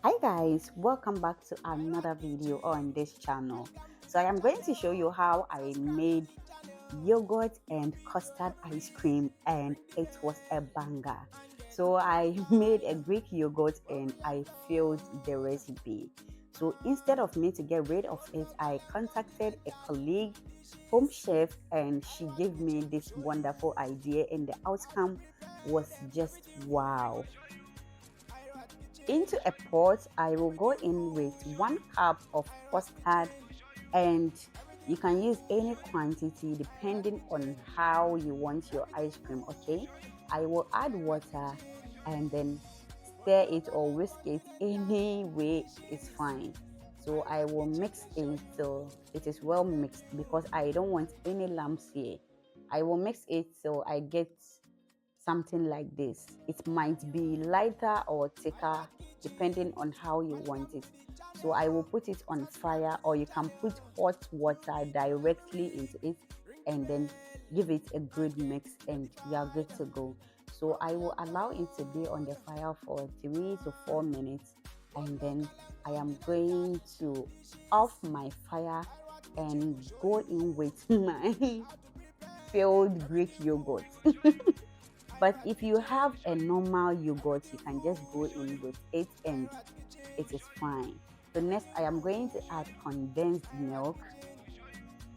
Hi guys, welcome back to another video on this channel. So I am going to show you how I made yogurt and custard ice cream, and it was a banger. So I made a Greek yogurt and I filled the recipe. So instead of me to get rid of it, I contacted a colleague, home chef, and she gave me this wonderful idea, and the outcome was just wow. Into a pot, I will go in with 1 cup of custard, and you can use any quantity depending on how you want your ice cream. Okay, I will add water and then stir it or whisk it any way is fine. So I will mix it till it is well mixed because I don't want any lumps here. I will mix it till I get something like this. It might be lighter or thicker depending on how you want it. So I will put it on fire, or you can put hot water directly into it and then give it a good mix and you are good to go. So I will allow it to be on the fire for 3 to 4 minutes, and then I am going to off my fire and go in with my filled Greek yogurt. But if you have a normal yogurt, you can just go in with it and it is fine. So next I am going to add condensed milk,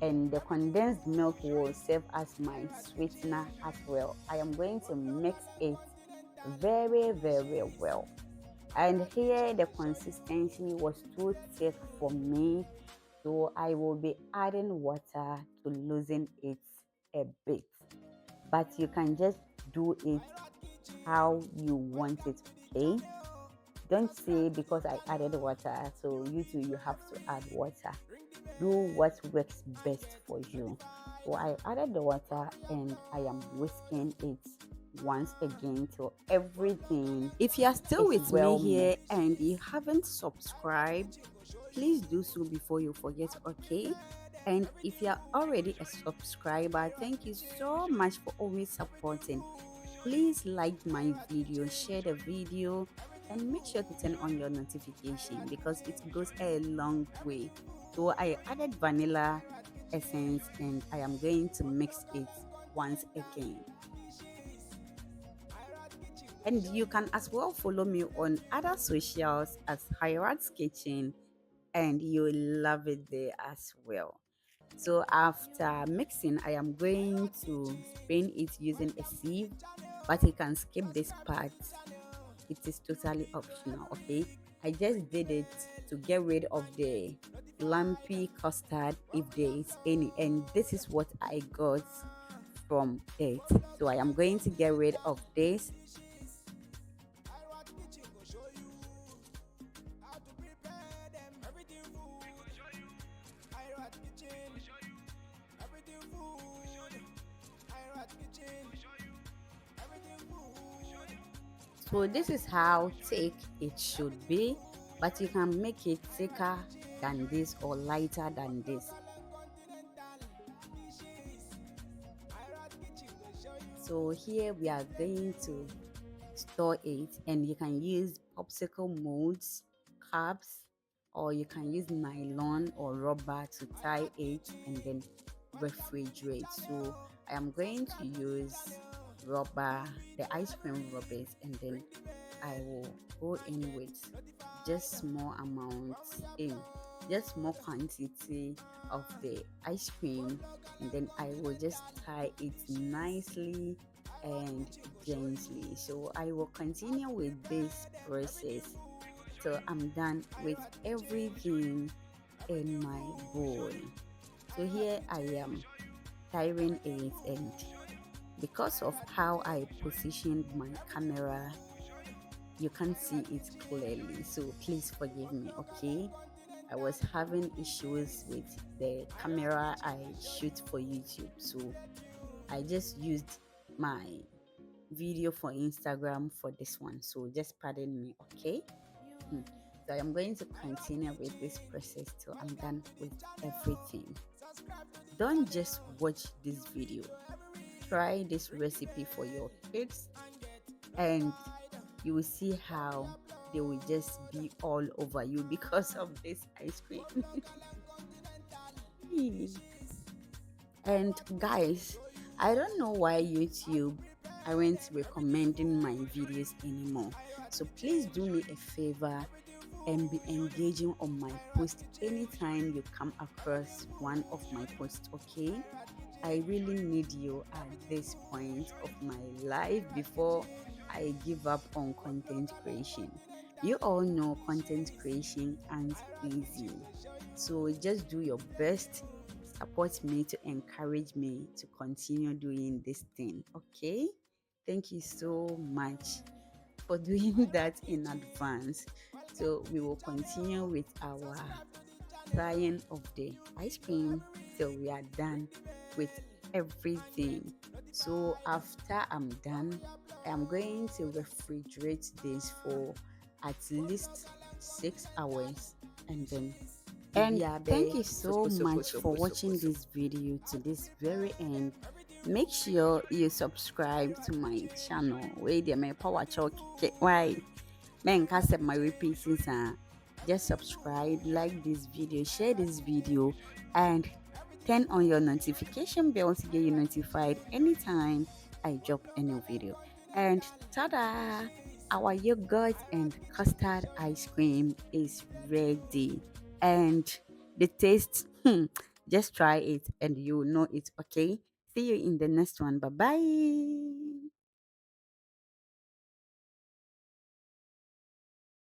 and the condensed milk will serve as my sweetener as well. I am going to mix it very well. And here the consistency was too thick for me, so I will be adding water to loosen it a bit. But you can just do it how you want it, okay? Don't say because I added water, so you too you have to add water. Do what works best for you. So I added the water and I am whisking it once again till everything. If you are still Is with me well here mixed. and you haven't subscribed, please do so before you forget, okay? And if you are already a subscriber, thank you so much for always supporting. Please like my video, share the video, and make sure to turn on your notification because it goes a long way. So I added vanilla essence and I am going to mix it once again. And you can as well follow me on other socials as Hirat's Kitchen, and you'll love it there as well. So after mixing, I am going to strain it using a sieve, but you can skip this part. It is totally optional, okay? I just did it to get rid of the lumpy custard if there is any, and this is what I got from it. So I am going to get rid of this. So this is how thick it should be, but you can make it thicker than this or lighter than this. So here we are going to store it, and you can use popsicle molds, cups, or you can use nylon or rubber to tie it and then refrigerate. So I am going to use rubber, the ice cream rubbers, and then I will go in with just small amounts in just small quantity of the ice cream, and then I will just tie it nicely and gently. So I will continue with this process till I'm done with everything in my bowl. So here I am tying it, and because of how I positioned my camera, you can't see it clearly, so please forgive me, okay? I was having issues with the camera I shoot for YouTube, so I just used my video for Instagram for this one, so just pardon me, okay? Hmm. So I am going to continue with this process till I'm done with everything. Don't just watch this video, try this recipe for your kids, and you will see how they will just be all over you because of this ice cream. And guys, I don't know why YouTube aren't recommending my videos anymore. So please do me a favor and be engaging on my post anytime you come across one of my posts, okay? I really need you at this point of my life before I give up on content creation. You all know content creation ain't easy. So just do your best, support me to encourage me to continue doing this thing, okay? Thank you so much for doing that in advance. So we will continue with our trying of the ice cream till we are done with everything. So after I'm done, I'm going to refrigerate this for at least 6 hours and then and thank you so much for watching this video to this very end. Make sure you subscribe to my channel. Wait there, my power chalk. Why? Man, cast my repeating. Just subscribe, like this video, share this video, and turn on your notification bell to get you notified anytime I drop a new video. And ta-da! Our yogurt and custard ice cream is ready. And the taste, just try it and you know it, okay? See you in the next one. Bye-bye.